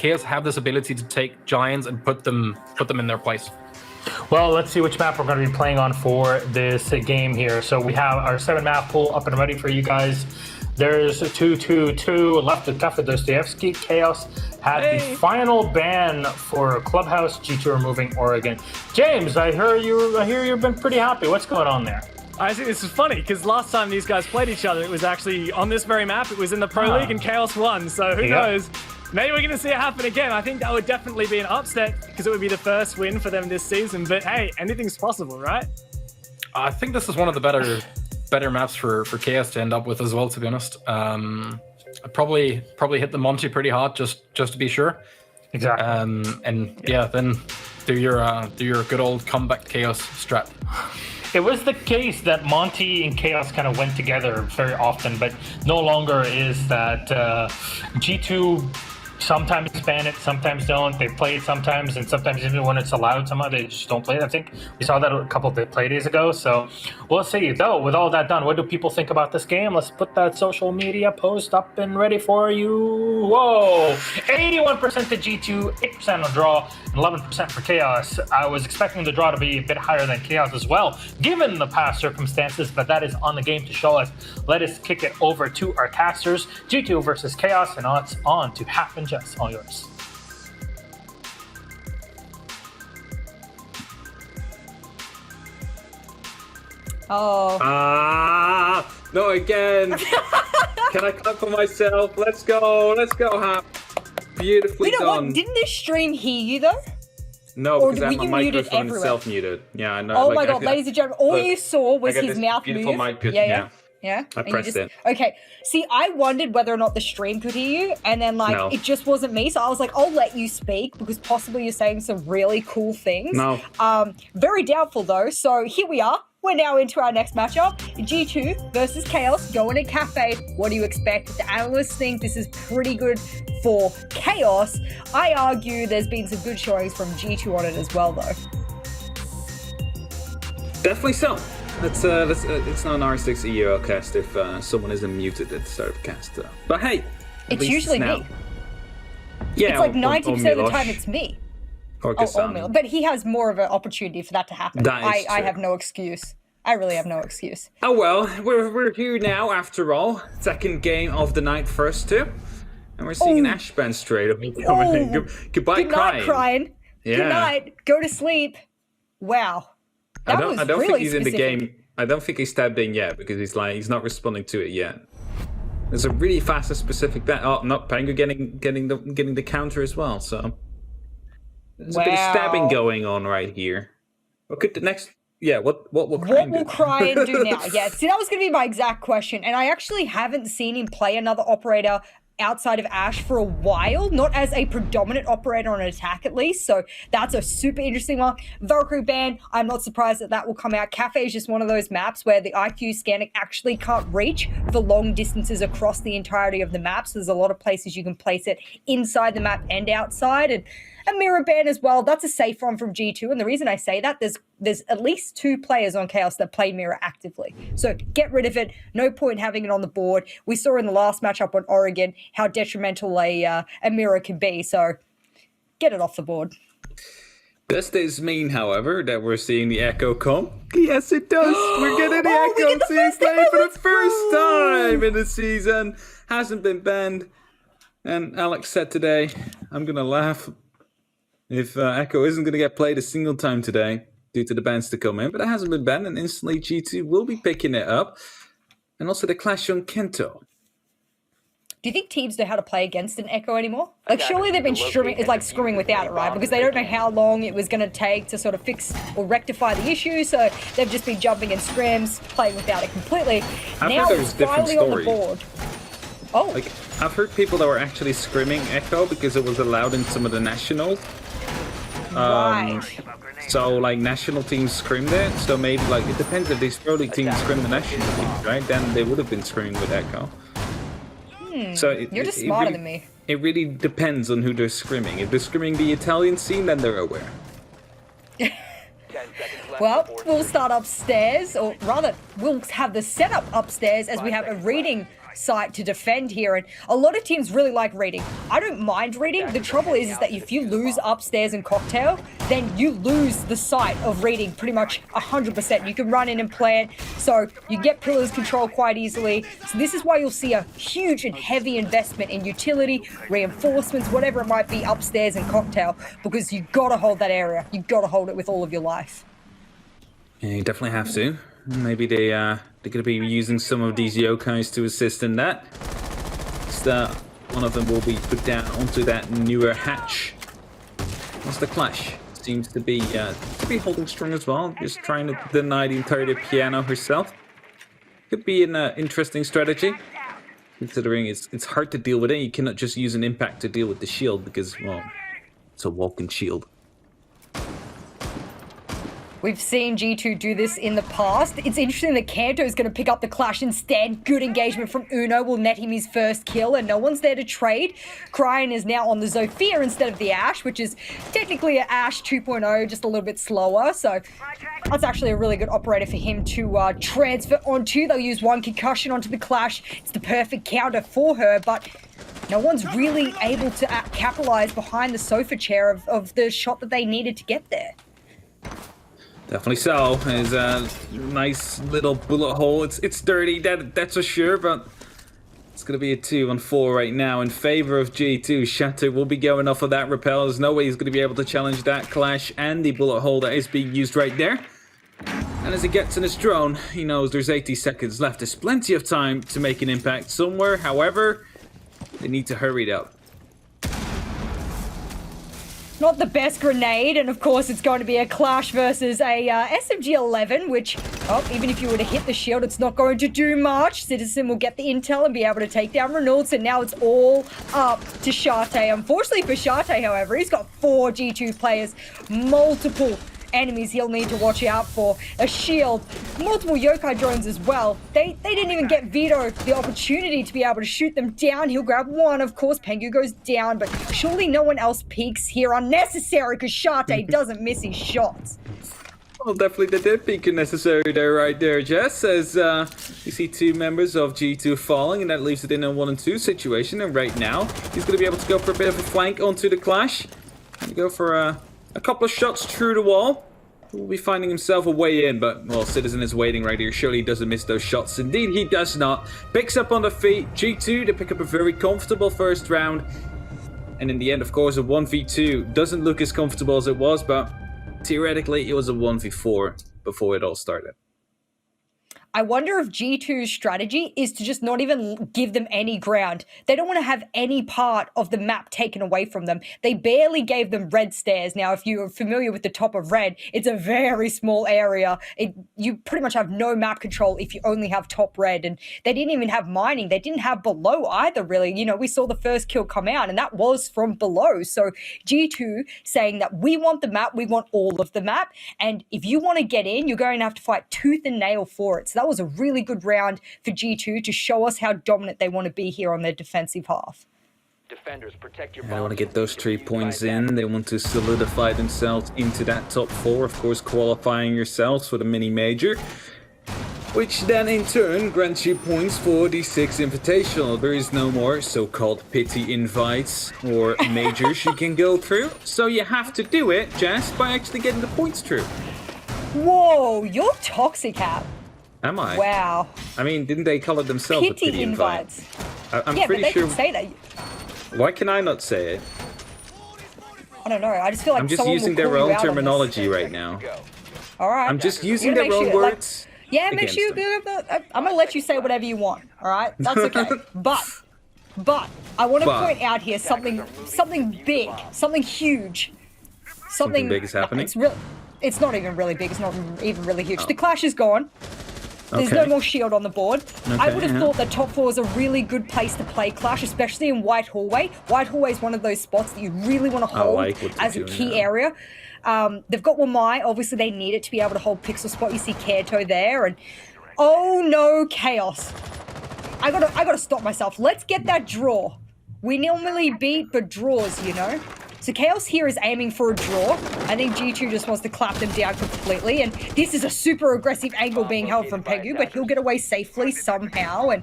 Chaos have this ability to take giants and put them in their place. Well, let's see which map we're going to be playing on for this game here. So we have our 7-map pool up and ready for you guys. There's 2-2-2 left with Kafka Dostoevsky. Chaos had the final ban for Clubhouse. G2 removing Oregon. James, I hear you've been pretty happy. What's going on there? I think this is funny because last time these guys played each other, it was actually on this very map. It was in the Pro League and Chaos won. So who knows? Maybe we're going to see it happen again. I think that would definitely be an upset because it would be the first win for them this season. But hey, anything's possible, right? I think this is one of the better maps for Chaos to end up with as well, to be honest. I'd probably hit the Monty pretty hard just to be sure. Exactly. And yeah, then do your good old comeback Chaos strat. It was the case that Monty and Chaos kind of went together very often, but no longer is that. G2 sometimes ban it, sometimes don't. They play it sometimes, and sometimes even when it's allowed, somehow they just don't play it. I think we saw that a couple of play days ago. So we'll see. Though, with all that done, what do people think about this game? Let's put that social media post up and ready for you. Whoa! 81% to G2, 8% on draw, and 11% for Chaos. I was expecting the draw to be a bit higher than Chaos as well, given the past circumstances, but that is on the game to show us. Let us kick it over to our casters. G2 versus Chaos, and it's on to happen. Just all yours. Oh. No, again. Can I clap for myself? Let's go. Let's go, Hap. Beautifully done. What? Didn't this stream hear you, though? No, because I have my microphone self-muted. Yeah, I know. Oh my god, ladies and gentlemen, all you saw was his mouth move. Yeah, I pressed it. Okay, see, I wondered whether or not the stream could hear you, and then it just wasn't me, so I was like, I'll let you speak because possibly you're saying some really cool things. No. Very doubtful though. So here we are. We're now into our next matchup. G2 versus Chaos going to Cafe. What do you expect? The analysts think this is pretty good for Chaos. I argue there's been some good showings from G2 on it as well, though. Definitely so. It's not an R6 EUL cast if someone isn't muted at the start of the cast. But hey, it's usually me. Yeah, it's like 90% of the time it's me. Or but he has more of an opportunity for that to happen. I have no excuse. I really have no excuse. Oh well, we're here now after all. Second game of the night, first two, and we're seeing an Ashban straight away coming in. Goodbye, Good night, crying. Yeah. Good night. Go to sleep. Wow. I don't think he's in the game. I don't think he's tabbed in yet because he's not responding to it yet. There's a really fast and specific that. Oh, not Pangu getting the counter as well. So there's a bit of stabbing going on right here. What could the next? Yeah, what will Cryan do now? Yeah, see, that was going to be my exact question, and I actually haven't seen him play another operator outside of Ash for a while, not as a predominant operator on an attack at least, so that's a super interesting one. Valkyrie ban, I'm not surprised that will come out. Cafe is just one of those maps where the IQ scanning actually can't reach for long distances across the entirety of the map, so there's a lot of places you can place it inside the map and outside, and a mirror ban as well. That's a safe one from G2, and the reason I say that, there's at least 2 players on Chaos that play mirror actively. So get rid of it. No point having it on the board. We saw in the last matchup on Oregon how detrimental a mirror can be. So get it off the board. Does this mean, however, that we're seeing the Echo come? Yes, it does. We're getting the Echo seeing play for the first time in the season. Hasn't been banned. And Alex said today, I'm going to laugh if Echo isn't going to get played a single time today due to the bans to come in, but it hasn't been banned, and instantly G2 will be picking it up. And also the clash on Kento. Do you think teams know how to play against an Echo anymore? Like, surely they've been screwing without it, right? Because they don't know how long it was going to take to sort of fix or rectify the issue, so they've just been jumping in scrims, playing without it completely. Now it's finally on the board. Oh. Like, I've heard people that were actually scrimming Echo because it was allowed in some of the nationals. Right. So, like, national teams scrimmed it. So maybe, like, it depends if these pro league teams scrim the national teams, right? Then they would have been scrimming with Echo. So you're just smarter than me. It really depends on who they're scrimming. If they're scrimming the Italian scene, then they're aware. Well, we'll start upstairs, or rather, we'll have the setup upstairs as we have a reading site to defend here, and a lot of teams really like reading. I don't mind reading. The trouble is that if you lose upstairs in Cocktail, then you lose the site of reading pretty much 100%. You can run in and plant, so you get pillars control quite easily. So this is why you'll see a huge and heavy investment in utility, reinforcements, whatever it might be upstairs in Cocktail, because you gotta hold that area. You gotta hold it with all of your life. Yeah, you definitely have to. Maybe they're going to be using some of these yokais to assist in that. So one of them will be put down onto that newer hatch. What's the clash? Seems to be holding strong as well. Just trying to deny the entirety of Piano herself. Could be an interesting strategy, considering it's hard to deal with it. You cannot just use an impact to deal with the shield because, well, it's a walking shield. We've seen G2 do this in the past. It's interesting that Kanto is going to pick up the clash instead. Good engagement from Uno will net him his first kill, and no one's there to trade. Cryan is now on the Zofia instead of the Ashe, which is technically an Ashe 2.0, just a little bit slower. So that's actually a really good operator for him to transfer onto. They'll use one concussion onto the clash. It's the perfect counter for her, but no one's really able to capitalize behind the sofa chair of the shot that they needed to get there. Definitely so. It's a nice little bullet hole. It's dirty, that's for sure, but it's going to be a 2-on-4 right now in favor of G2. Shatter will be going off of that rappel. There's no way he's going to be able to challenge that clash and the bullet hole that is being used right there. And as he gets in his drone, he knows there's 80 seconds left. There's plenty of time to make an impact somewhere. However, they need to hurry it up. Not the best grenade, and of course it's going to be a clash versus a SMG-11, which, even if you were to hit the shield, it's not going to do much. Citizen will get the intel and be able to take down Renault, and now it's all up to Shate. Unfortunately for Shate, however, he's got 4 G2 players, multiple enemies he'll need to watch out for. A shield, multiple yokai drones as well. They didn't even get Vito the opportunity to be able to shoot them down. He'll grab one, of course. Pengu goes down, but surely no one else peeks here. Unnecessary, because Shate doesn't miss his shots. Well, definitely they did peak unnecessary there, right there, Jess, as you see 2 members of G2 falling, and that leaves it in a 1-and-2 situation. And right now, he's going to be able to go for a bit of a flank onto the clash and go for a couple of shots through the wall. He'll be finding himself a way in, but, well, Citizen is waiting right here. Surely he doesn't miss those shots. Indeed, he does not. Picks up on the feet. G2 to pick up a very comfortable first round. And in the end, of course, a 1v2 doesn't look as comfortable as it was, but theoretically, it was a 1v4 before it all started. I wonder if G2's strategy is to just not even give them any ground. They don't want to have any part of the map taken away from them. They barely gave them red stairs. Now, if you're familiar with the top of red, it's a very small area. You pretty much have no map control if you only have top red. And they didn't even have mining. They didn't have below either, really. You know, we saw the first kill come out, and that was from below. So G2 saying that we want the map, we want all of the map. And if you want to get in, you're going to have to fight tooth and nail for it. So that was a really good round for G2 to show us how dominant they want to be here on their defensive half. Defenders, protect your They want to get those 3 points in. They want to solidify themselves into that top 4. Of course, qualifying yourselves for the mini-major, which then in turn grants you points for the 6 Invitational. There is no more so-called pity invites or majors you can go through. So you have to do it, Jess, by actually getting the points through. Whoa, you're toxic, Cap. Am I? Wow. I mean, didn't they call it themselves a pity invites? I'm yeah, pretty but they sure. can say that. Why can I not say it? I don't know. I just feel like I'm just someone using will their call you own out on terminology this. right now. All right. I'm just using You their gotta own make sure, like, words. yeah, make sure against them. I'm gonna let you say whatever you want. All right, that's okay. but I want to point out here something big, something huge, Something big is happening? It's not even really big. It's not even really huge. The clash is gone. There's no more shield on the board. I would have thought that top 4 is a really good place to play Clash, especially in White Hallway. White Hallway is one of those spots that you really want to hold as a key area. They've got Wamai. Obviously, they need it to be able to hold Pixel Spot. You see Kanto there. And oh no, Chaos. I gotta stop myself. Let's get that draw. We normally beat the draws, you know? So Chaos here is aiming for a draw. I think G2 just wants to clap them down completely. And this is a super aggressive angle being held from Pengu, but he'll get away safely somehow. And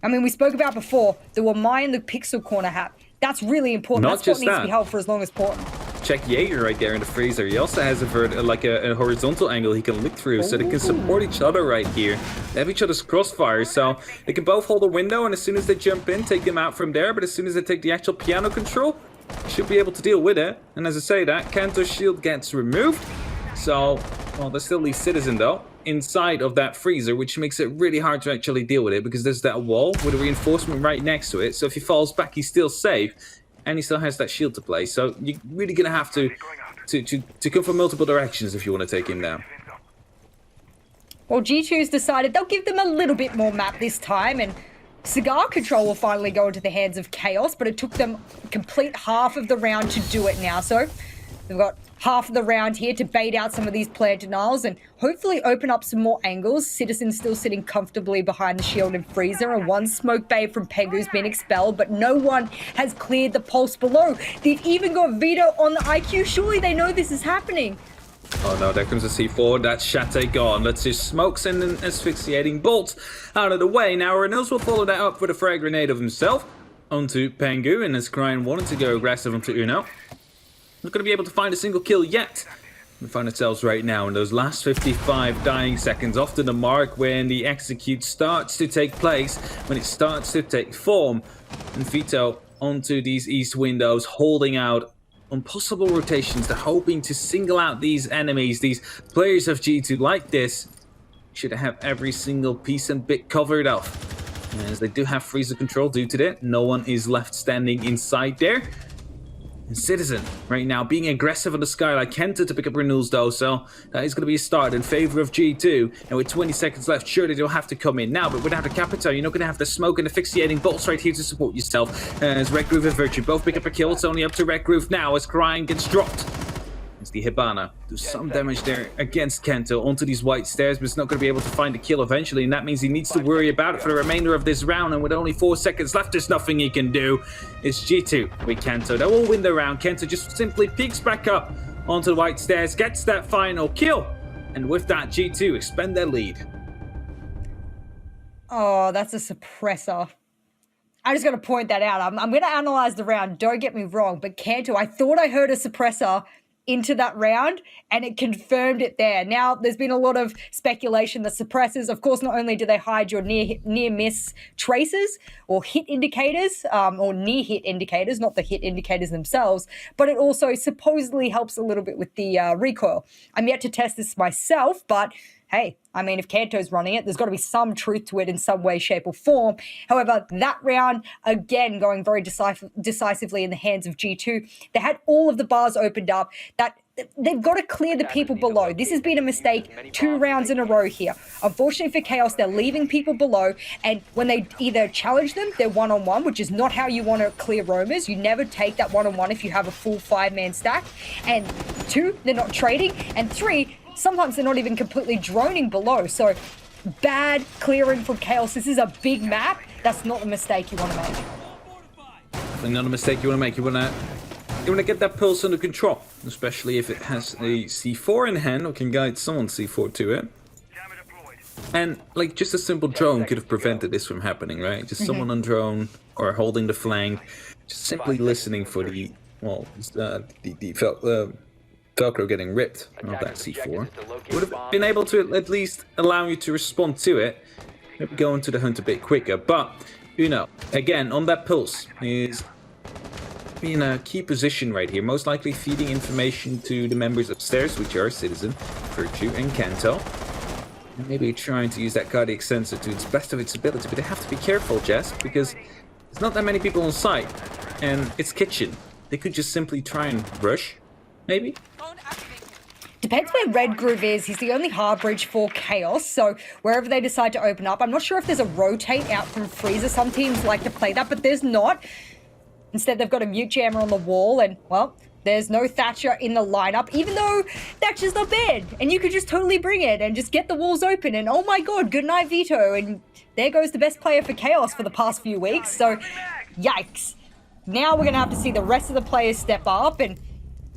I mean, we spoke about before, the Wamai and the Pixel Corner hat. That's really important. Not that spot just needs to that. be held for as long as important. Check Jaeger right there in the freezer. He also has a horizontal angle he can look through, so they can support each other right here. They have each other's crossfire, so they can both hold a window, and as soon as they jump in, take them out from there. But as soon as they take the actual piano control, they should be able to deal with it. And as I say that, Kanto's shield gets removed. So, well, there's still the Citizen though inside of that freezer, which makes it really hard to actually deal with it because there's that wall with a reinforcement right next to it. So if he falls back, he's still safe. And he still has that shield to play, so you're really gonna have to come from multiple directions if you want to take him down. Well, G2's decided they'll give them a little bit more map this time, and Cigar control will finally go into the hands of Chaos, but it took them complete half of the round to do it now, so they've got half of the round here to bait out some of these player denials and hopefully open up some more angles. Citizen still sitting comfortably behind the shield and freezer, and one smoke bay from Pengu's been expelled, but no one has cleared the pulse below. They've even got Vito on the IQ. Surely they know this is happening. Oh no, there comes a C4. That's Shate gone. Let's just smoke send an asphyxiating bolt out of the way. Now Reynolds will follow that up with a frag grenade of himself onto Pengu, and as Cryan wanted to go aggressive onto Uno. Not going to be able to find a single kill yet. We find ourselves right now in those last 55 dying seconds, often the mark when the execute starts to take place, when it starts to take form. And Vito onto these east windows, holding out on possible rotations. They're hoping to single out these enemies, these players of G2 like this. Should have every single piece and bit covered up. As they do have freezer control due to that, no one is left standing inside there. And Citizen right now being aggressive on the skyline. Kenta to pick up renewals though, so that is going to be a start in favor of G2. And with 20 seconds left, sure they'll have to come in now, but without a Capita, you're not going to have the smoke and asphyxiating bolts right here to support yourself. As Red Groove and Virtue both pick up a kill, it's only up to Red Groove now as Cryan gets dropped. As the Hibana does some damage there against Kento onto these white stairs, but it's not going to be able to find a kill eventually, and that means he needs to worry about it for the remainder of this round. And with only 4 seconds left, there's nothing he can do. It's G2 with Kento. They will win the round. Kento just simply peeks back up onto the white stairs, gets that final kill, and with that, G2 expand their lead. Oh, that's a suppressor. I just got to point that out. I'm going to analyze the round. Don't get me wrong, but Kanto, I thought I heard a suppressor into that round, and it confirmed it there. Now, there's been a lot of speculation that suppressors, of course, not only do they hide your near miss traces or hit indicators, or near hit indicators, not the hit indicators themselves, but it also supposedly helps a little bit with the recoil. I'm yet to test this myself, but hey, I mean, if Kanto's running it, there's got to be some truth to it in some way, shape, or form. However, that round, again, going very decisively in the hands of G2. They had all of the bars opened up. That they've got to clear the people below. This has been a mistake 2 rounds in a row here. Unfortunately for Chaos, they're leaving people below, and when they either challenge them, they're one-on-one, which is not how you want to clear roamers. You never take that one-on-one if you have a full 5-man stack. And 2, they're not trading. And 3, sometimes they're not even completely droning below. So bad clearing from Chaos. This is a big map. That's not the mistake you want to make. Definitely not a mistake you want to make. You want to get that pulse under control, especially if it has a C4 in hand or can guide someone's C4 to it. And like just a simple drone could have prevented this from happening, right? Just someone on drone or holding the flank, just simply listening for the Velcro getting ripped of that C4 would have been able to at least allow you to respond to it, maybe go into the hunt a bit quicker. But you know, again, on that pulse is in a key position right here, most likely feeding information to the members upstairs, which are Citizen, Virtue, and Kanto. And maybe trying to use that cardiac sensor to its best of its ability, but they have to be careful, Jess, because there's not that many people on site, and it's kitchen. They could just simply try and rush, maybe? Depends where Red Groove is. He's the only hard bridge for Chaos, so wherever they decide to open up, I'm not sure if there's a rotate out from Freezer. Some teams like to play that, but there's not. Instead, they've got a mute jammer on the wall, and, well, there's no Thatcher in the lineup, even though Thatcher's not bad, and you could just totally bring it and just get the walls open, and oh my god, good night, Vito, and there goes the best player for Chaos for the past few weeks, so yikes. Now we're going to have to see the rest of the players step up, and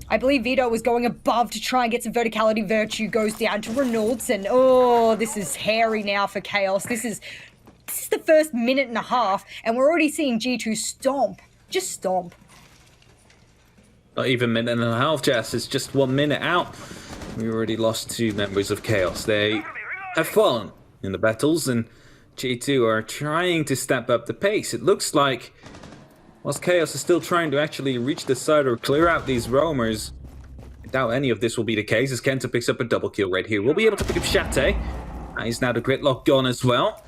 I believe Vito was going above to try and get some verticality. Virtue goes down to Reynolds, and oh, this is hairy now for Chaos. This is This is the first minute and a half, and we're already seeing G2 stomp. Just stomp. Not even a minute and a half, Jess. It's just 1 minute out. We already lost 2 members of Chaos. They have fallen in the battles, and G2 are trying to step up the pace. It looks like, whilst Chaos is still trying to actually reach the side or clear out these roamers, I doubt any of this will be the case, as Kenta picks up a double kill right here. We'll be able to pick up Shate. He's now the gridlock gone as well.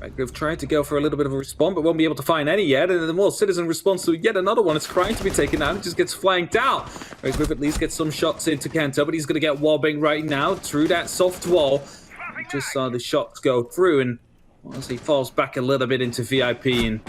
Redgrave tried to go for a little bit of a respawn, but won't be able to find any yet. And then, well, Citizen responds to yet another one. It's trying to be taken out. It just gets flanked out. Redgrave at least gets some shots into Kenta, but he's going to get wallbang right now through that soft wall. We just saw the shots go through, and as he falls back a little bit into VIP and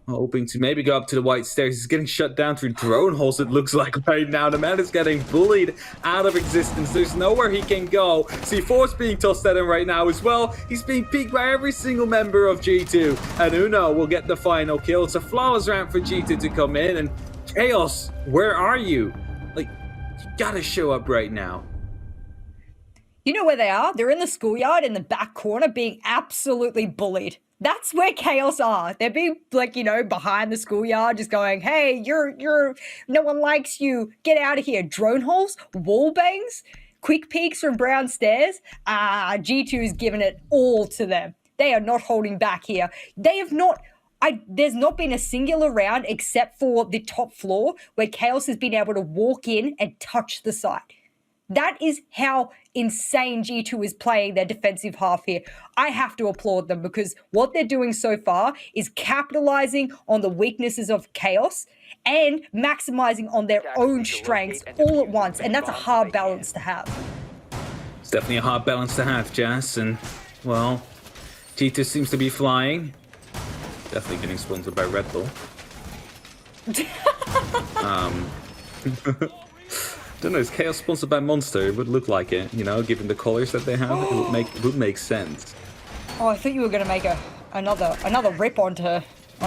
hoping to maybe go up to the white stairs. He's getting shut down through drone holes, it looks like right now. The man is getting bullied out of existence. There's nowhere he can go. C4's being tossed at him right now as well. He's being peeked by every single member of G2. And Uno will get the final kill. It's a flawless round for G2 to come in. And Chaos, where are you? Like, you gotta show up right now. You know where they are? They're in the schoolyard in the back corner being absolutely bullied. That's where Chaos are. They're being, like, you know, behind the schoolyard, just going, hey, no one likes you. Get out of here. Drone holes, wall bangs, quick peeks from brown stairs. G2's given it all to them. They are not holding back here. They have not... there's not been a singular round except for the top floor where Chaos has been able to walk in and touch the site. That is how insane G2 is playing their defensive half here. I have to applaud them because what they're doing so far is capitalizing on the weaknesses of Chaos and maximizing on their own strengths all at once. And that's a hard balance to have. It's definitely a hard balance to have, Jess. And, well, G2 seems to be flying. Definitely getting sponsored by Red Bull. Don't know, is Chaos sponsored by Monster? It would look like it, you know, given the colors that they have. It would make sense. Oh, I thought you were going to make another rip onto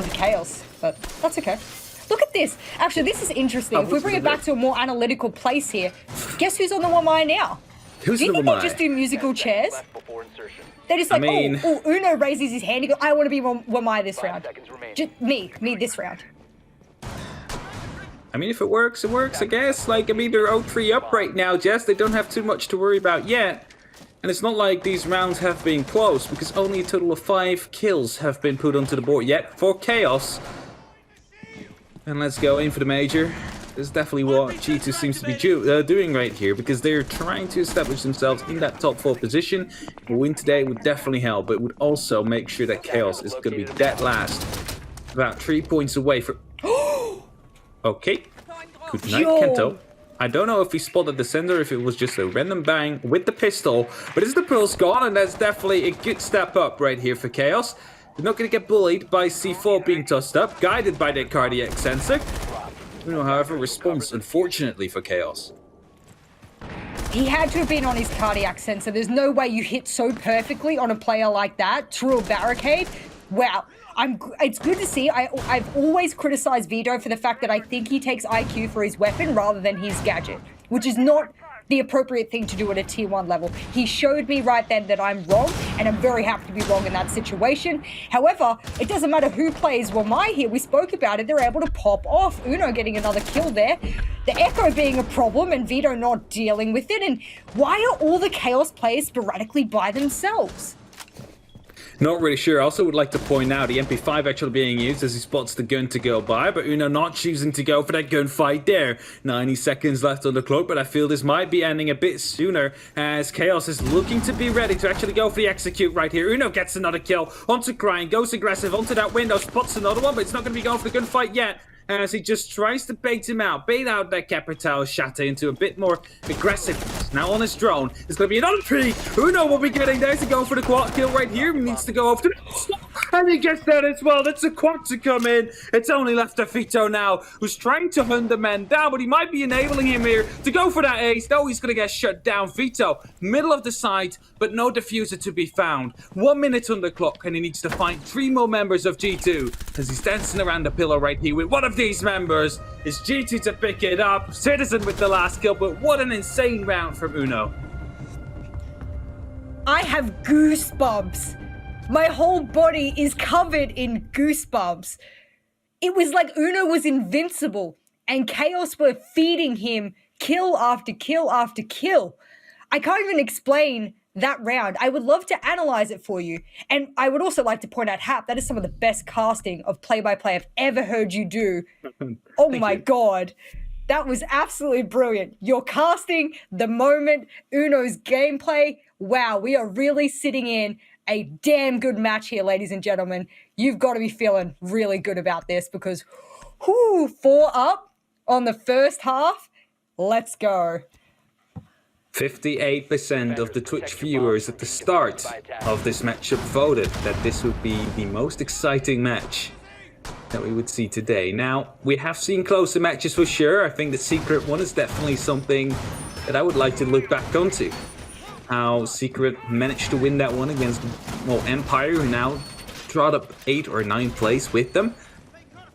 Chaos, but that's okay. Look at this. Actually, this is interesting. If we bring it back to a more analytical place here, guess who's on the 1 now? Who's do you the think 1? they just do musical chairs? They're just like, Uno raises his hand. He goes, I want to be 1 this round. Just me this round. I mean, if it works, I guess. Like, I mean, they're 0-3 up right now, Jess. They don't have too much to worry about yet. And it's not like these rounds have been close, because only a total of 5 kills have been put onto the board yet for Chaos. And let's go in for the major. This is definitely what G2 seems to be doing right here, because they're trying to establish themselves in that top 4 position. A win today would definitely help, but it would also make sure that Chaos is going to be dead last. About 3 points away from... Okay. Good night, Kento. I don't know if he spotted the sender, if it was just a random bang with the pistol, but it's the pulse gone, and that's definitely a good step up right here for Chaos. They're not going to get bullied by C4 being tossed up, guided by their cardiac sensor. Uno, however, responds, unfortunately, for Chaos. He had to have been on his cardiac sensor. There's no way you hit so perfectly on a player like that through a barricade. Wow. It's good to see. I've always criticized Vito for the fact that I think he takes IQ for his weapon rather than his gadget, which is not the appropriate thing to do at a tier 1 level. He showed me right then that I'm wrong, and I'm very happy to be wrong in that situation. However, it doesn't matter who plays Wamai here. We spoke about it. They're able to pop off. Uno getting another kill there. The Echo being a problem and Vito not dealing with it. And why are all the Chaos players sporadically by themselves? Not really sure. I also would like to point out the MP5 actually being used as he spots the gun to go by, but Uno not choosing to go for that gunfight there. 90 seconds left on the clock, but I feel this might be ending a bit sooner as Chaos is looking to be ready to actually go for the execute right here. Uno gets another kill onto Crying, goes aggressive onto that window, spots another one, but it's not going to be going for the gunfight yet. As he just tries to bait him out, bait out that Capital Shatter into a bit more aggressiveness. Now on his drone, it's going to be another 3. Uno will be getting there to go for the quad kill right here. He needs to go over to the... And he gets that as well. That's a quad to come in. It's only left to Vito now, who's trying to hunt the man down, but he might be enabling him here to go for that ace. No, he's going to get shut down. Vito, middle of the site, but no diffuser to be found. 1 minute on the clock, and he needs to find 3 more members of G2 as he's dancing around the pillar right here with one of these members. Is G2 to pick it up. Citizen with the last kill, but what an insane round from Uno. I have goosebumps. My whole body is covered in goosebumps. It was like Uno was invincible and Chaos were feeding him kill after kill after kill. I can't even explain that round. I would love to analyze it for you. And I would also like to point out, Hap, that is some of the best casting of play-by-play I've ever heard you do. Oh my God. That was absolutely brilliant. Your casting, the moment, Uno's gameplay. Wow, we are really sitting in a damn good match here, ladies and gentlemen. You've got to be feeling really good about this because, 4 up on the first half. Let's go. 58% of the Twitch viewers at the start of this matchup voted that this would be the most exciting match that we would see today. Now, we have seen closer matches for sure. I think the Secret one is definitely something that I would like to look back onto. How Secret managed to win that one against, well, Empire, who now trot up 8th or 9th place with them.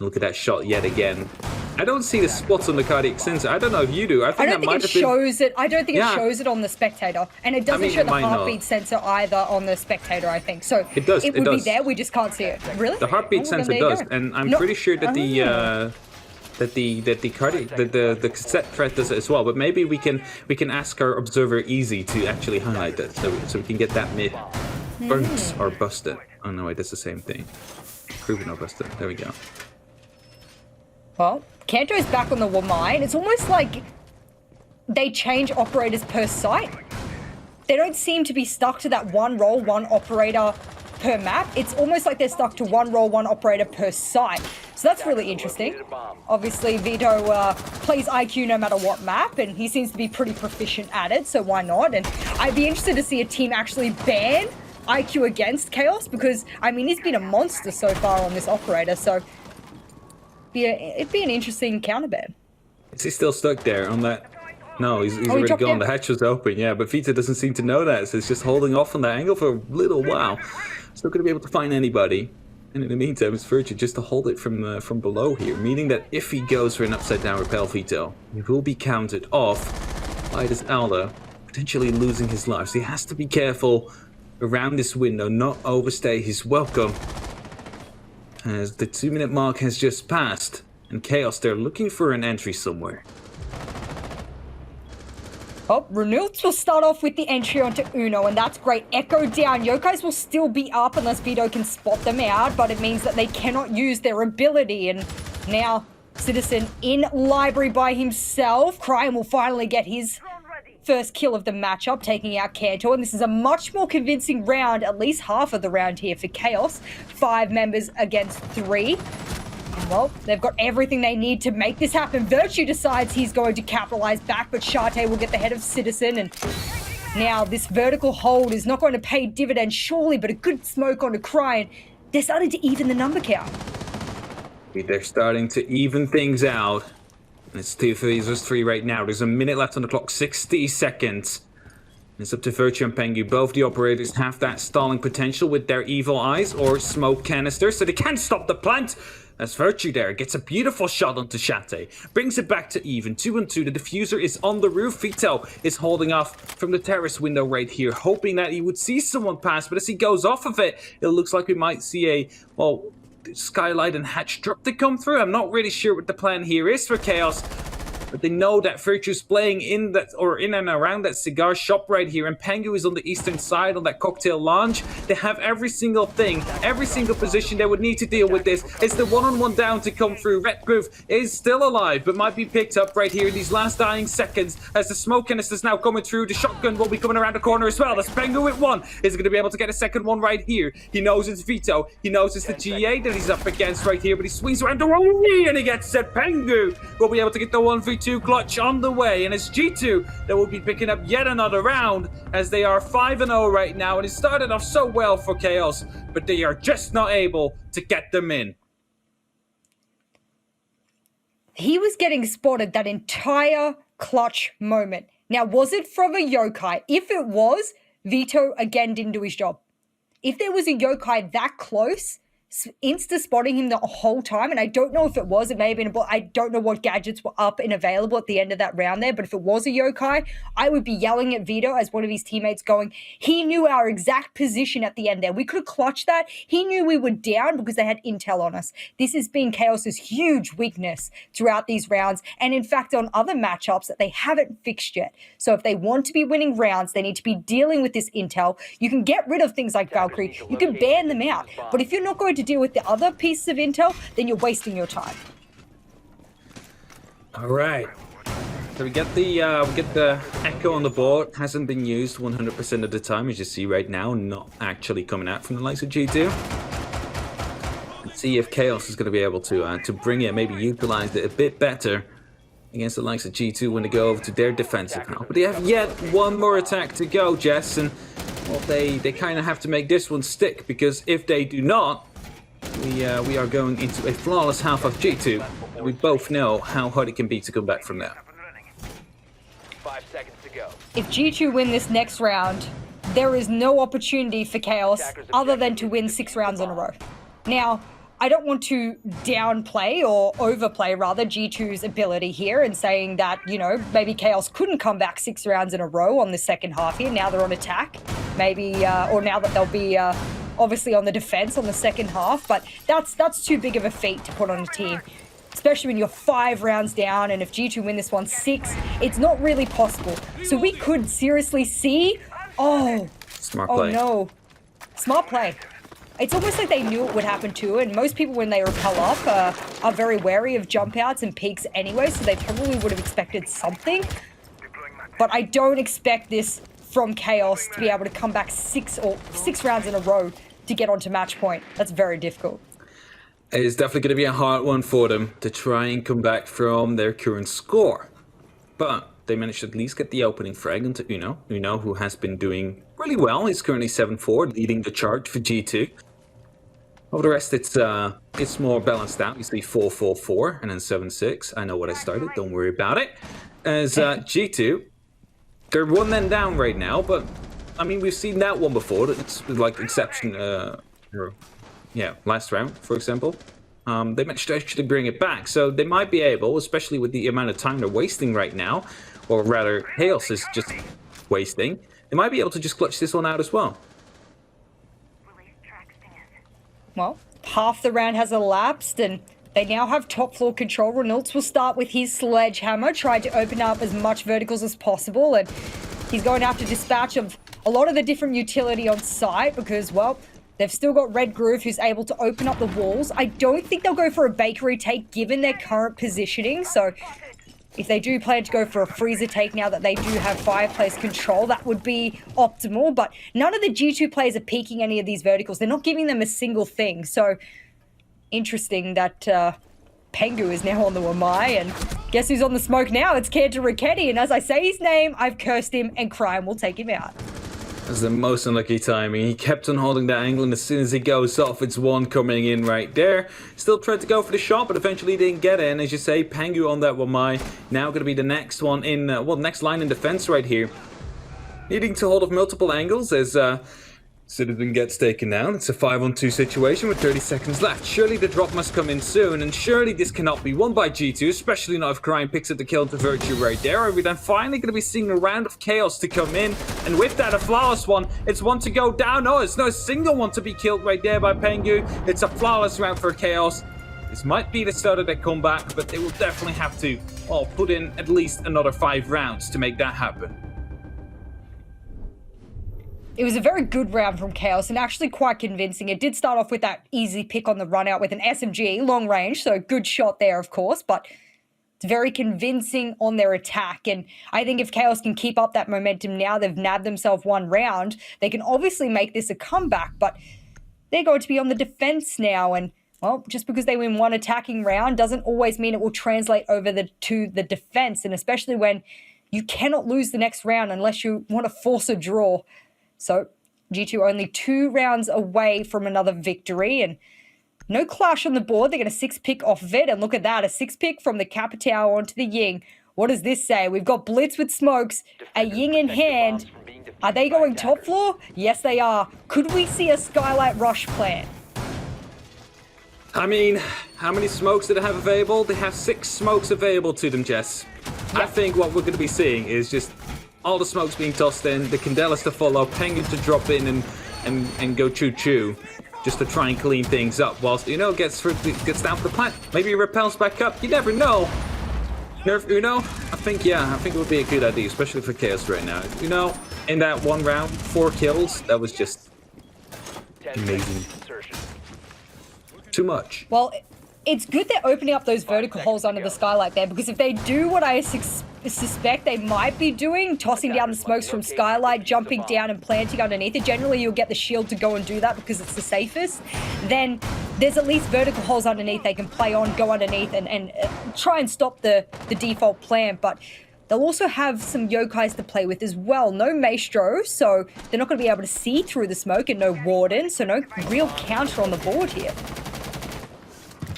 Look at that shot yet again. I don't see the spots on the cardiac sensor. I don't know if you do. I don't think it shows it. I don't think it shows it on the spectator, and it doesn't show the heartbeat sensor either on the spectator. I think so. It does. It would be there. We just can't see it. Really? The heartbeat sensor does, and I'm pretty sure that the cassette thread does it as well. But maybe we can ask our observer Easy to actually highlight that, so we can get that myth burnt or busted. Oh no, wait, that's the same thing. Proven or busted. There we go. Well, Kanto's back on the mine. It's almost like they change operators per site. They don't seem to be stuck to that one role, one operator per map. It's almost like they're stuck to one role, one operator per site. So that's really interesting. Obviously, Vito plays IQ no matter what map, and he seems to be pretty proficient at it, so why not? And I'd be interested to see a team actually ban IQ against Chaos, because, I mean, he's been a monster so far on this operator, so it'd be an interesting counterban. Is he still stuck there on that? No, he's already gone. The hatch was open, yeah, but Vita doesn't seem to know that, so he's just holding off on that angle for a little while. Still going to be able to find anybody. And in the meantime, it's Virtue just to hold it from below here, meaning that if he goes for an upside down repel Vito, he will be counted off by this Alda, potentially losing his life. So he has to be careful around this window, not overstay his welcome. As the 2-minute mark has just passed, and Chaos, they're looking for an entry somewhere. Oh, Renewals will start off with the entry onto Uno, and that's great. Echo down. Yokais will still be up unless Vito can spot them out, but it means that they cannot use their ability. And now, Citizen in library by himself. Cryan will finally get his first kill of the matchup, taking out Kanto, and this is a much more convincing round, at least half of the round here for Chaos. 5 members against 3. Well, they've got everything they need to make this happen. Virtue decides he's going to capitalize back, but Shate will get the head of Citizen, and now this vertical hold is not going to pay dividends surely, but a good smoke onto Cryan. They're starting to even the number count. They're starting to even things out. It's 2 versus 3 right now. There's a minute left on the clock, 60 seconds. It's up to Virtue and Pengu. Both the operators have that stalling potential with their evil eyes or smoke canister, so they can't stop the plant. As Virtue there gets a beautiful shot onto Shate. Brings it back to even. 2-on-2. The diffuser is on the roof. Vito is holding off from the terrace window right here, hoping that he would see someone pass. But as he goes off of it, it looks like we might see a, well, skylight and hatch drop to come through. I'm not really sure what the plan here is for Chaos. But they know that Virtue's playing in that, or in and around that cigar shop right here, and Pengu is on the eastern side on that cocktail lounge. They have every single thing, every single position they would need to deal with this. It's the one-on-one down to come through. Red Groove is still alive, but might be picked up right here in these last dying seconds as the smoke canisters now coming through. The shotgun will be coming around the corner as well. That's Pengu with 1. Is going to be able to get a second one right here. He knows it's Vito. He knows it's the GA that he's up against right here, but he swings around the wrong knee and he gets it. Pengu will be able to get the 1v2 clutch on the way, and it's G2 that will be picking up yet another round as they are 5-0 right now, and it started off so well for Chaos, but they are just not able to get them in. He was getting spotted that entire clutch moment. Now, was it from a yokai? If it was, Vito again didn't do his job. If there was a yokai that close, insta-spotting him the whole time, and I don't know if it was, it may have been, I don't know what gadgets were up and available at the end of that round there, but if it was a yokai, I would be yelling at Vito as one of his teammates going, he knew our exact position at the end there. We could have clutched that. He knew we were down because they had intel on us. This has been Chaos's huge weakness throughout these rounds, and in fact on other matchups that they haven't fixed yet. So if they want to be winning rounds, they need to be dealing with this intel. You can get rid of things like Valkyrie, you can ban them out, but if you're not going to deal with the other pieces of intel, then you're wasting your time. All right. So we get the echo on the board. Hasn't been used 100% of the time, as you see right now. Not actually coming out from the likes of G2. Let's see if Chaos is going to be able to bring it, maybe utilize it a bit better against the likes of G2 when they go over to their defensive now. But they have yet one more attack to go, Jess, and well, they kind of have to make this one stick, because if they do not, we are going into a flawless half of G2. And we both know how hard it can be to come back from there. 5 seconds to go. If G2 win this next round, there is no opportunity for Chaos other than to win 6 rounds in a row. Now, I don't want to downplay or overplay, rather, G2's ability here and saying that, you know, maybe Chaos couldn't come back 6 rounds in a row on the second half here. Now they're on attack. Maybe, or now that they'll be obviously on the defense on the second half. But that's too big of a feat to put on a team, especially when you're 5 rounds down. And if G2 win this one 6, it's not really possible. So we could seriously see, Smart play. Oh no, smart play. It's almost like they knew it would happen too, and most people when they repel up are very wary of jump outs and peaks anyway, so they probably would have expected something. But I don't expect this from Chaos to be able to come back 6 rounds in a row to get onto match point. That's very difficult. It's definitely going to be a hard one for them to try and come back from their current score. But they managed to at least get the opening frag onto Uno. Uno, who has been doing really well. He's currently 7-4, leading the charge for G2. Over the rest, it's more balanced out. You see 4-4-4 and then 7-6. I know what I started. Don't worry about it. As G2, they're 1 men down right now, but I mean we've seen that one before. It's like exception. Last round, for example. They managed to actually bring it back, so they might be able, especially with the amount of time they're wasting right now, or rather, Chaos is just wasting. They might be able to just clutch this one out as well. Well, half the round has elapsed, and they now have top floor control. Renults will start with his sledgehammer, try to open up as much verticals as possible, and he's going after dispatch of a lot of the different utility on site because, well, they've still got Red Groove who's able to open up the walls. I don't think they'll go for a bakery take given their current positioning, so if they do plan to go for a freezer take now that they do have fireplace control, that would be optimal. But none of the G2 players are peeking any of these verticals. They're not giving them a single thing. So interesting that Pengu is now on the Wamai. And guess who's on the smoke now? It's Kenta Ricchetti. And as I say his name, I've cursed him and crime will take him out. That's the most unlucky timing. He kept on holding that angle, and as soon as he goes off, it's one coming in right there. Still tried to go for the shot, but eventually didn't get in. As you say, Pengu on that Wamai. Now going to be the next one in, next line in defense right here. Needing to hold off multiple angles as Citizen gets taken down. It's a 5-on-2 situation with 30 seconds left. Surely the drop must come in soon, and surely this cannot be won by G2, especially not if Crime picks up the kill to Virtue right there. Are we then finally going to be seeing a round of chaos to come in? And with that, a flawless one. It's one to go down. No, it's no single one to be killed right there by Pengu. It's a flawless round for chaos. This might be the start of their comeback, but they will definitely have to, well, put in at least another 5 rounds to make that happen. It was a very good round from Chaos and actually quite convincing. It did start off with that easy pick on the run out with an SMG, long range, so good shot there, of course, but it's very convincing on their attack. And I think if Chaos can keep up that momentum now, they've nabbed themselves 1 round, they can obviously make this a comeback, but they're going to be on the defense now. And, well, just because they win 1 attacking round doesn't always mean it will translate over to the defense, and especially when you cannot lose the next round unless you want to force a draw. So G2 only 2 rounds away from another victory and no clash on the board. They're going to 6-pick off of it. And look at that, a 6-pick from the Capitao onto the Ying. What does this say? We've got Blitz with smokes, a Ying in hand. Are they going top floor? Yes, they are. Could we see a Skylight Rush plan? I mean, how many smokes do they have available? They have 6 smokes available to them, Jess. I think what we're going to be seeing is just all the smokes being tossed in, the Candelas to follow, Penguin to drop in and go choo-choo, just to try and clean things up, whilst Uno gets down for the plant. Maybe he repels back up. You never know. Nerf Uno? I think it would be a good idea, especially for Chaos right now. Uno, in that one round, 4 kills, that was just amazing. Too much. Well, it's good they're opening up those vertical holes under the skylight there, because if they do what I suspect they might be doing, tossing down the smokes from skylight, jumping down and planting underneath it, generally you'll get the shield to go and do that because it's the safest, then there's at least vertical holes underneath they can play on, go underneath and try and stop the default plan. But they'll also have some yokais to play with as well. No Maestro, so they're not going to be able to see through the smoke, and no Warden, so no real counter on the board here.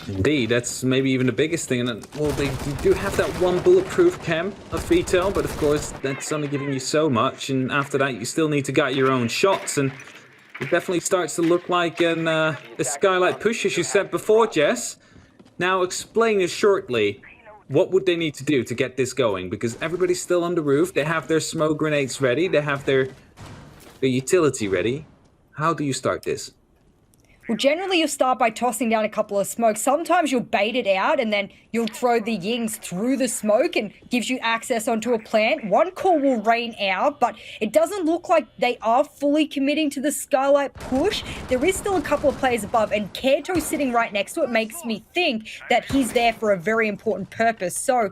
Indeed, that's maybe even the biggest thing. And well, they do have that one bulletproof chem of Vito, but of course that's only giving you so much. And after that, you still need to get your own shots. And it definitely starts to look like a skylight push, as you said before, Jess. Now explain it shortly. What would they need to do to get this going? Because everybody's still on the roof. They have their smoke grenades ready. They have their utility ready. How do you start this? Well, generally you'll start by tossing down a couple of smokes. Sometimes you'll bait it out and then you'll throw the yings through the smoke and gives you access onto a plant. One call will rain out, but it doesn't look like they are fully committing to the skylight push. There is still a couple of players above, and Kanto sitting right next to it makes me think that he's there for a very important purpose. So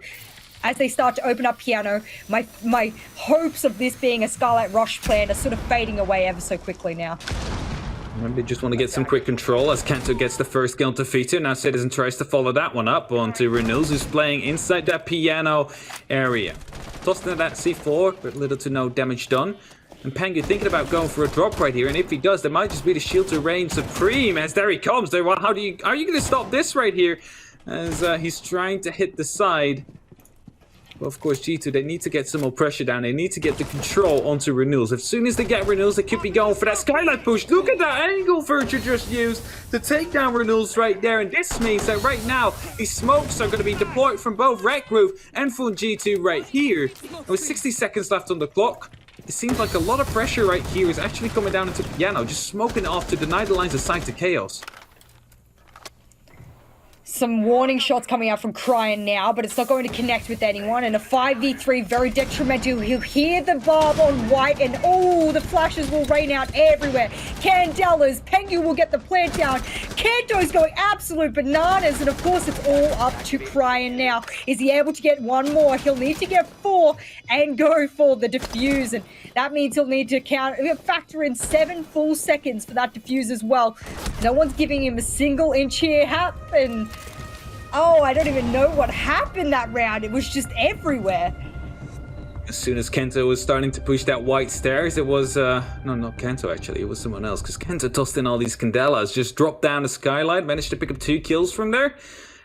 as they start to open up piano, my hopes of this being a skylight rush plan are sort of fading away ever so quickly now. Maybe just want to get some quick control as Kanto gets the first kill to Vito. Now Citizen tries to follow that one up onto Renils, who's playing inside that piano area. Tossed into that C4, but little to no damage done. And Pengu thinking about going for a drop right here, and if he does, there might just be the shield to reign supreme. As there he comes. There, well, are you going to stop this right here? As he's trying to hit the side. Well, of course, G2, they need to get some more pressure down. They need to get the control onto Renewals. As soon as they get Renewals, they could be going for that skylight push. Look at that angle Virtue just used to take down Renewals right there. And this means that right now, these smokes are going to be deployed from both Rec Roof and from G2 right here. And with 60 seconds left on the clock, it seems like a lot of pressure right here is actually coming down into Piano, just smoking it off to deny the lines of sight to Chaos. Some warning shots coming out from Cryan now, but it's not going to connect with anyone. And a 5v3, very detrimental. He'll hear the barb on white, and oh, the flashes will rain out everywhere. Candelas, Pengu will get the plant down. Kanto's going absolute bananas, and of course it's all up to Cryan now. Is he able to get one more? He'll need to get 4 and go for the defuse, and that means he'll need to factor in 7 full seconds for that defuse as well. No one's giving him a single inch here. And oh, I don't even know what happened that round. It was just everywhere. As soon as Kento was starting to push that white stairs, it was, no, not Kento actually, it was someone else. Because Kento tossed in all these Candelas, just dropped down the skylight, managed to pick up 2 kills from there.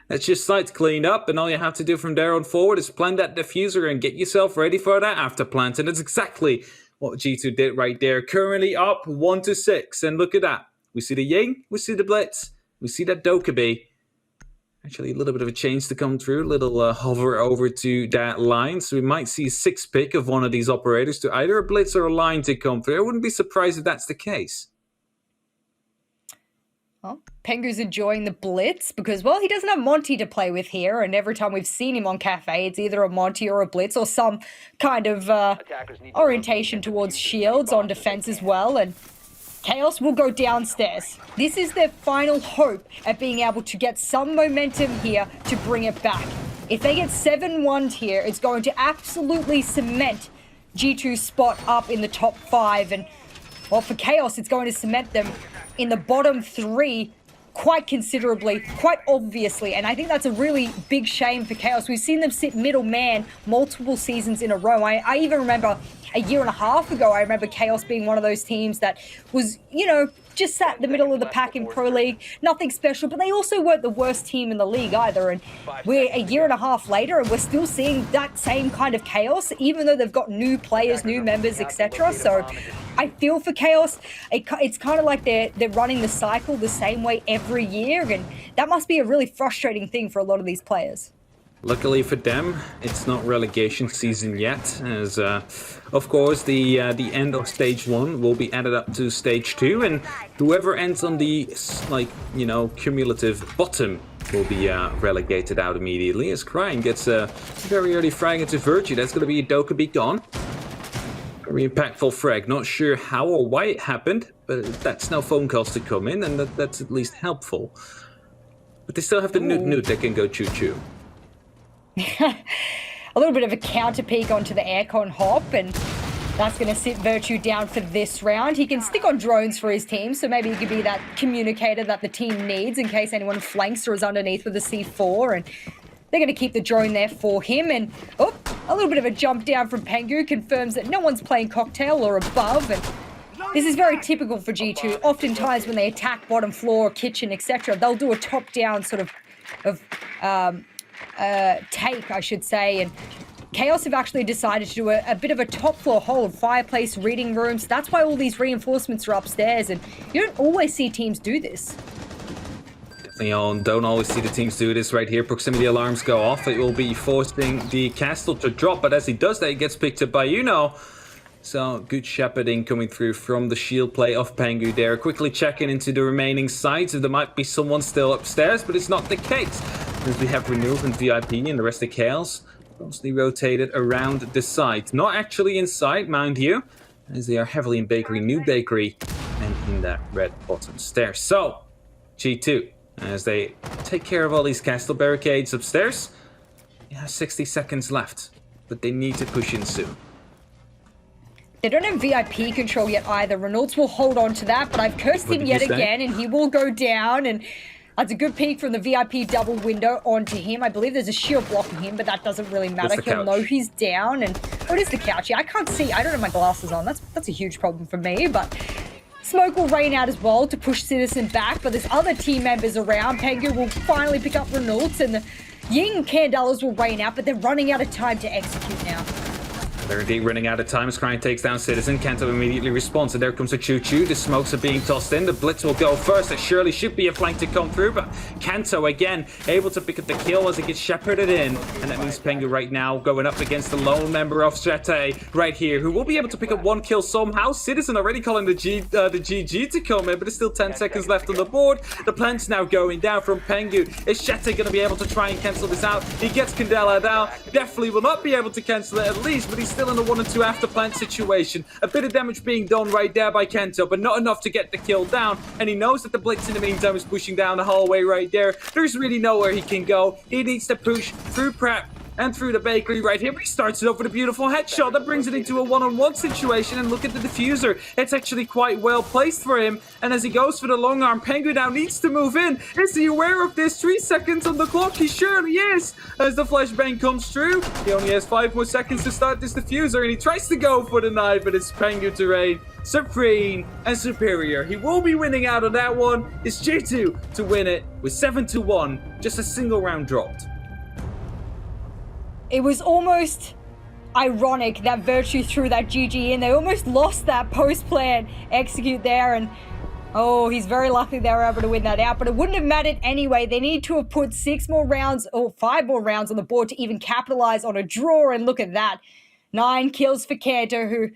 That's just sights cleaned up, and all you have to do from there on forward is plant that diffuser and get yourself ready for that after plant. And that's exactly what G2 did right there. Currently up 1-6, and look at that. We see the Ying, we see the Blitz, we see that Dokkaebi. Actually, a little bit of a change to come through. A little hover over to that line. So we might see a 6 pick of one of these operators to either a Blitz or a line to come through. I wouldn't be surprised if that's the case. Well, Pengu's enjoying the Blitz because, well, he doesn't have Monty to play with here. And every time we've seen him on Cafe, it's either a Monty or a Blitz or some kind of orientation towards shields on defense as well. And Chaos will go downstairs. This is their final hope at being able to get some momentum here to bring it back. If they get 7-1 here, it's going to absolutely cement G2's spot up in the top 5. And, well, for Chaos, it's going to cement them in the bottom 3 quite considerably, quite obviously. And I think that's a really big shame for Chaos. We've seen them sit middle man multiple seasons in a row. I even remember a year and a half ago, I remember Chaos being one of those teams that was, you know, just sat in the middle of the pack in Pro League, nothing special, but they also weren't the worst team in the league either. And we're a year and a half later, and we're still seeing that same kind of chaos, even though they've got new players, new members, etc. So I feel for Chaos. It's kind of like they're running the cycle the same way every year, and that must be a really frustrating thing for a lot of these players. Luckily for them, it's not relegation season yet, as of course the end of stage 1 will be added up to stage 2, and whoever ends on the cumulative bottom will be relegated out immediately. As Crime gets a very early frag into Virtue. That's going to be a Doka be gone. Very impactful frag. Not sure how or why it happened, but that's no phone calls to come in, and that's at least helpful. But they still have the Newt that can go choo-choo. A little bit of a counter peek onto the aircon hop, and that's going to sit Virtue down for this round. He can stick on drones for his team, so maybe he could be that communicator that the team needs in case anyone flanks or is underneath with a C4, and they're going to keep the drone there for him. And a little bit of a jump down from Pengu confirms that no one's playing cocktail or above, and this is very typical for G2. Oftentimes when they attack bottom floor, kitchen, etc., they'll do a top-down sort of take, I should say, and Chaos have actually decided to do a bit of a top floor hold, fireplace, reading rooms. That's why all these reinforcements are upstairs, and you don't always see teams do this. Definitely don't always see the teams do this right here. Proximity alarms go off. It will be forcing the castle to drop, but as he does that, he gets picked up by Uno. So good shepherding coming through from the shield play of Pengu there. Quickly checking into the remaining sides if there might be someone still upstairs, but it's not the case. As we have Renewal and VIP and the rest of Chaos mostly rotated around the side. Not actually inside, mind you, as they are heavily in Bakery, New Bakery, and in that red bottom stair. So, G2, as they take care of all these castle barricades upstairs, they have 60 seconds left, but they need to push in soon. They don't have VIP control yet either. Reynolds will hold on to that, but I've cursed him yet again, and he will go down, and that's a good peek from the VIP double window onto him. I believe there's a shield blocking him, but that doesn't really matter. He'll know he's down, and what is the couch? Yeah, I can't see. I don't have my glasses on. That's a huge problem for me, but smoke will rain out as well to push Citizen back, but there's other team members around. Pengu will finally pick up Reynolds, and the Ying Candelas will rain out, but they're running out of time to execute now. They're indeed running out of time as Crying takes down Citizen. Kanto immediately responds, and there comes a choo-choo. The smokes are being tossed in. The blitz will go first. There surely should be a flank to come through, but Kanto again able to pick up the kill as it gets shepherded in. And that means Pengu right now going up against the lone member of Strate right here, who will be able to pick up one kill somehow. Citizen already calling the GG to come in, but there's still 10 seconds left on the board. The plant's now going down from Pengu. Is Strate going to be able to try and cancel this out? He gets Candela down. Definitely will not be able to cancel it at least, but he's still in the 1 and 2 after plant situation. A bit of damage being done right there by Kento, but not enough to get the kill down. And he knows that the blitz in the meantime is pushing down the hallway right there. There's really nowhere he can go. He needs to push through prep and through the bakery right here. But he starts it off with a beautiful headshot that brings it into a one-on-one situation. And look at the diffuser. It's actually quite well placed for him. And as he goes for the long arm, Pengu now needs to move in. Is he aware of this? 3 seconds on the clock. He surely is. As the flashbang comes through, he only has 5 more seconds to start this diffuser. And he tries to go for the knife, but it's Pengu to reign supreme and superior. He will be winning out on that one. It's G2 to win it with 7-1. Just a single round dropped. It was almost ironic that Virtue threw that GG in. They almost lost that post-plan execute there, and oh, he's very lucky they were able to win that out, but it wouldn't have mattered anyway. They need to have put 6 more rounds or 5 more rounds on the board to even capitalize on a draw, and look at that. 9 kills for Kanto, who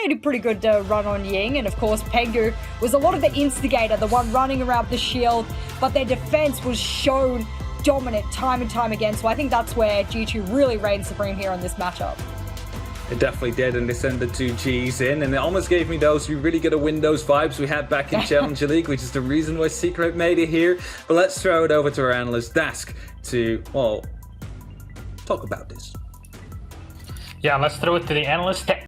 had a pretty good run on Ying, and of course Pengu was a lot of the instigator, the one running around the shield, but their defense was shown dominant time and time again, so I think that's where G2 really reigned supreme here on this matchup. It definitely did, and they sent the 2 Gs in, and it almost gave me those really good Windows vibes we had back in Challenger League, which is the reason why Secret made it here. But let's throw it over to our analyst Dask to, well, talk about this. Yeah, let's throw it to the analyst.